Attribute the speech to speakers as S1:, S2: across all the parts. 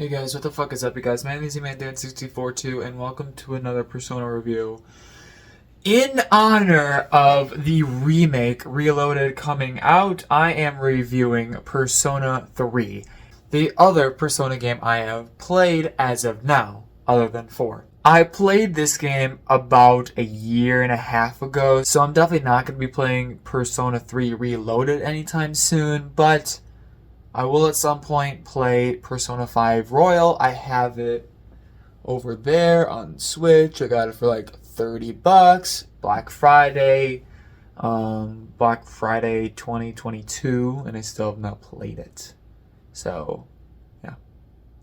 S1: Hey guys, what the fuck is up, you guys? My name is eMandan642, and welcome to another Persona review. In honor of the remake Reloaded coming out, I am reviewing Persona 3, the other Persona game I have played as of now, other than 4. I played this game about a year and a half ago, so I'm definitely not going to be playing Persona 3 Reloaded anytime soon, but I will at some point play Persona 5 Royal. I have it over there on Switch. I got it for like $30. Black Friday. Black Friday 2022. And I still have not played it. So, yeah.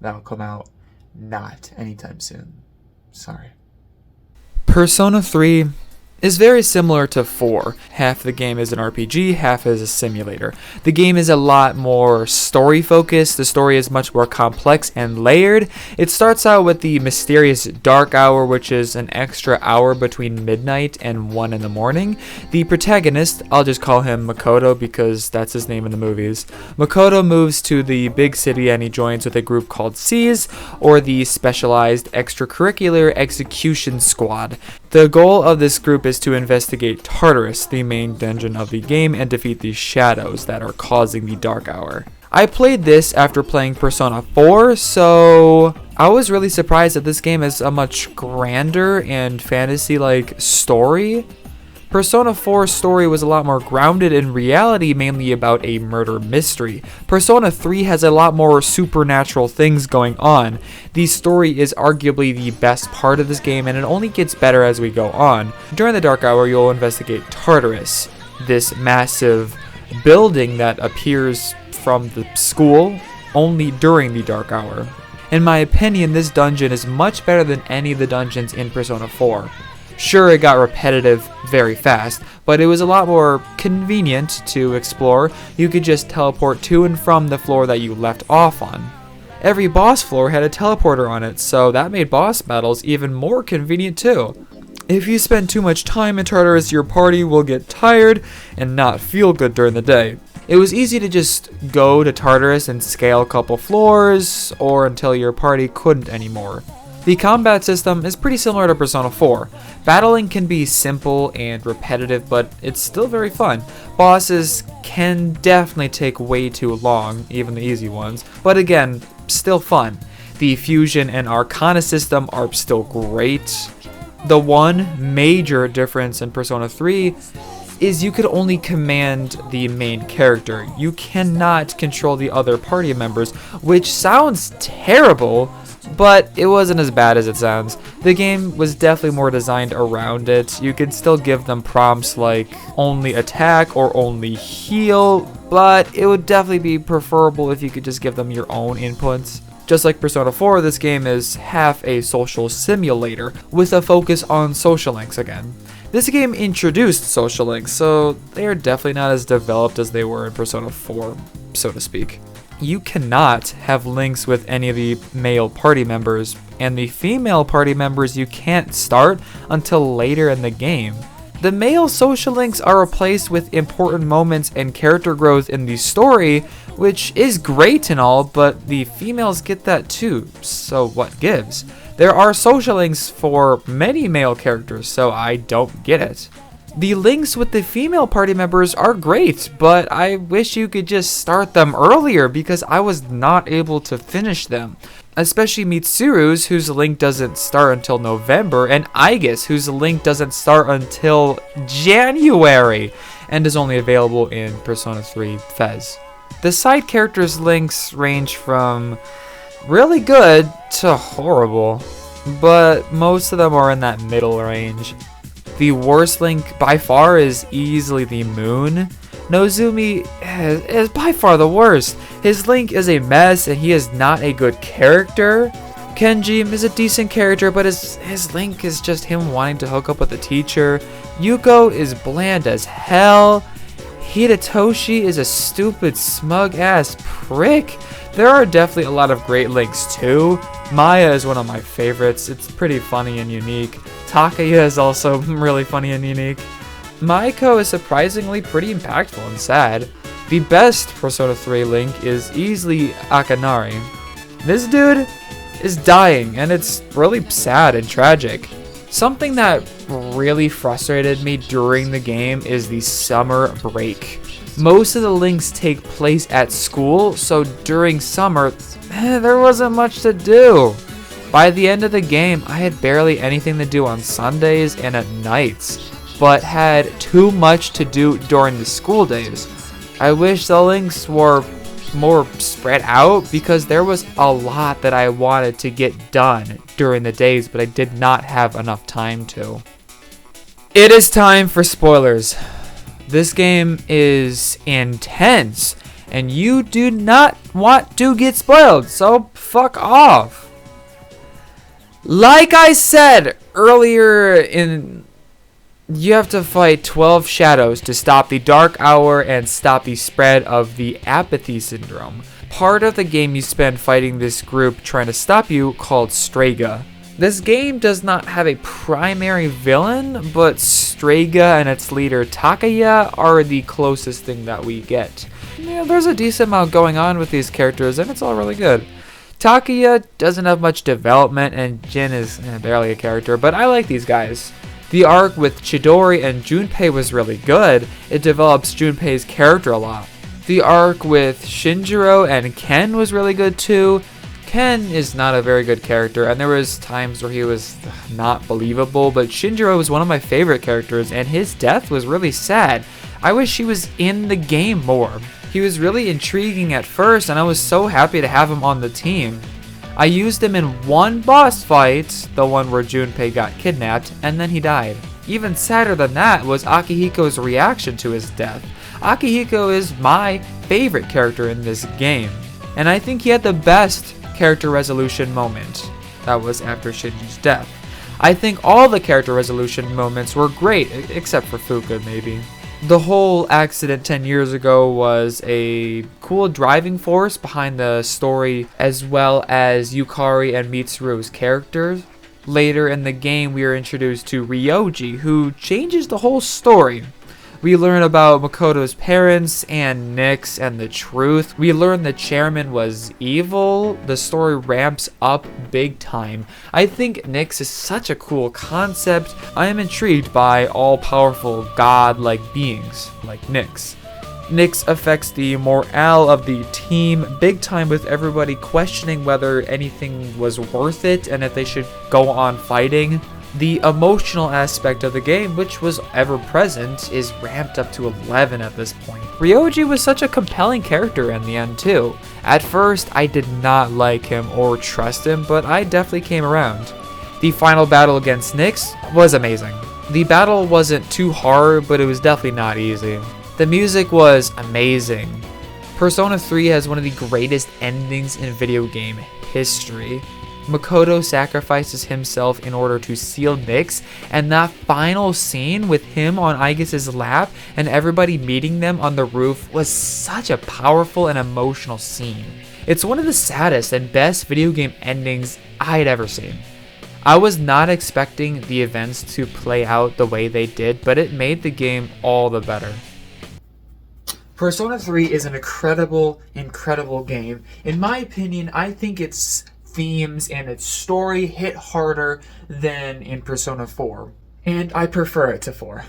S1: That'll come out not anytime soon. Sorry. Persona 3 is very similar to 4. Half the game is an RPG, half is a simulator. The game is a lot more story focused. The story is much more complex and layered. It starts out with the mysterious dark hour, which is an extra hour between midnight and 1 in the morning. The protagonist, I'll just call him Makoto because that's his name in the movies. Makoto moves to the big city and he joins with a group called SEES, or the Specialized Extracurricular Execution Squad. The goal of this group is to investigate Tartarus, the main dungeon of the game, and defeat the shadows that are causing the dark hour. I played this after playing Persona 4, so I was really surprised that this game has a much grander and fantasy-like story. Persona 4's story was a lot more grounded in reality, mainly about a murder mystery. Persona 3 has a lot more supernatural things going on. The story is arguably the best part of this game, and it only gets better as we go on. During the Dark Hour, you'll investigate Tartarus, this massive building that appears from the school only during the Dark Hour. In my opinion, this dungeon is much better than any of the dungeons in Persona 4. Sure, it got repetitive very fast, but it was a lot more convenient to explore. You could just teleport to and from the floor that you left off on. Every boss floor had a teleporter on it, so that made boss battles even more convenient too. If you spend too much time in Tartarus, your party will get tired and not feel good during the day. It was easy to just go to Tartarus and scale a couple floors, or until your party couldn't anymore. The combat system is pretty similar to Persona 4. Battling can be simple and repetitive, but it's still very fun. Bosses can definitely take way too long, even the easy ones, but again, still fun. The fusion and arcana system are still great. The one major difference in Persona 3 is you could only command the main character. You cannot control the other party members, which sounds terrible, but it wasn't as bad as it sounds. The game was definitely more designed around it. You could still give them prompts like only attack or only heal, but it would definitely be preferable if you could just give them your own inputs. Just like Persona 4, this game is half a social simulator with a focus on social links again. This game introduced social links, so they are definitely not as developed as they were in Persona 4, so to speak. You cannot have links with any of the male party members, and the female party members you can't start until later in the game. The male social links are replaced with important moments and character growth in the story, which is great and all, but the females get that too, so what gives? There are social links for many male characters, so I don't get it. The links with the female party members are great, but I wish you could just start them earlier because I was not able to finish them. Especially Mitsuru's, whose link doesn't start until November, and Aigis, whose link doesn't start until January and is only available in Persona 3 Fez. The side characters' links range from really good to horrible, but most of them are in that middle range. The worst link by far is easily the Moon. Nozumi is by far the worst. His link is a mess and he is not a good character. Kenji is a decent character, but his link is just him wanting to hook up with a teacher. Yuko is bland as hell. Hidetoshi is a stupid, smug-ass prick. There are definitely a lot of great links too. Maya is one of my favorites. It's pretty funny and unique. Takaya is also really funny and unique. Maiko is surprisingly pretty impactful and sad. The best Persona 3 link is easily Akanari. This dude is dying, and it's really sad and tragic. Something that really frustrated me during the game is the summer break. Most of the links take place at school, so during summer, there wasn't much to do. By the end of the game, I had barely anything to do on Sundays and at nights, but had too much to do during the school days. I wish the links were more spread out because there was a lot that I wanted to get done during the days, but I did not have enough time to. It is time for spoilers. This game is intense, and you do not want to get spoiled, so fuck off. Like I said earlier, you have to fight 12 shadows to stop the Dark Hour and stop the spread of the Apathy Syndrome. Part of the game you spend fighting this group trying to stop you called Strega. This game does not have a primary villain, but Strega and its leader Takaya are the closest thing that we get. Yeah, there's a decent amount going on with these characters, and it's all really good. Takaya doesn't have much development, and Jin is barely a character, but I like these guys. The arc with Chidori and Junpei was really good. It develops Junpei's character a lot. The arc with Shinjiro and Ken was really good too. Ken is not a very good character, and there was times where he was not believable, but Shinjiro was one of my favorite characters, and his death was really sad. I wish he was in the game more. He was really intriguing at first, and I was so happy to have him on the team. I used him in one boss fight, the one where Junpei got kidnapped, and then he died. Even sadder than that was Akihiko's reaction to his death. Akihiko is my favorite character in this game, and I think he had the best character resolution moment. That was after Shinji's death. I think all the character resolution moments were great, except for Fuka maybe. The whole accident 10 years ago was a cool driving force behind the story, as well as Yukari and Mitsuru's characters. Later in the game, we are introduced to Ryoji, who changes the whole story. We learn about Makoto's parents and Nyx and the truth. We learn the chairman was evil. The story ramps up big time. I think Nyx is such a cool concept. I am intrigued by all-powerful god-like beings like Nyx. Nyx affects the morale of the team big time, with everybody questioning whether anything was worth it and if they should go on fighting. The emotional aspect of the game, which was ever present, is ramped up to 11 at this point. Ryoji was such a compelling character in the end too. At first, I did not like him or trust him, but I definitely came around. The final battle against Nyx was amazing. The battle wasn't too hard, but it was definitely not easy. The music was amazing. Persona 3 has one of the greatest endings in video game history. Makoto sacrifices himself in order to seal Nyx, and that final scene with him on Aigis' lap and everybody meeting them on the roof was such a powerful and emotional scene. It's one of the saddest and best video game endings I'd ever seen. I was not expecting the events to play out the way they did, but it made the game all the better. Persona 3 is an incredible game. In my opinion, I think its themes and its story hit harder than in Persona 4, and I prefer it to 4.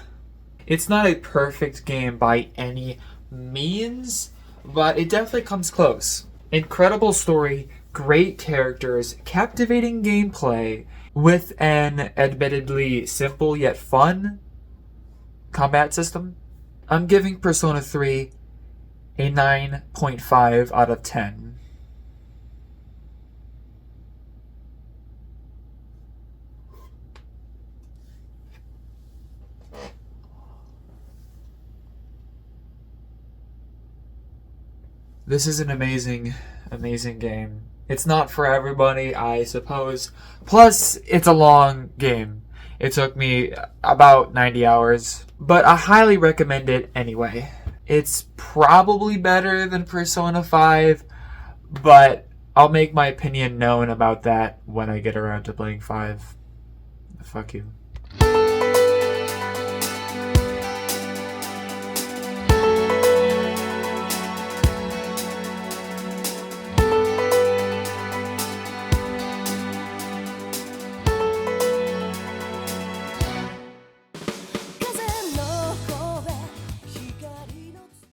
S1: It's not a perfect game by any means, but it definitely comes close. Incredible story, great characters, captivating gameplay, with an admittedly simple yet fun combat system. I'm giving Persona 3 a 9.5 out of 10. This is an amazing game. It's not for everybody, I suppose. Plus, it's a long game. It took me about 90 hours, but I highly recommend it anyway. It's probably better than Persona 5, but I'll make my opinion known about that when I get around to playing 5. Fuck you.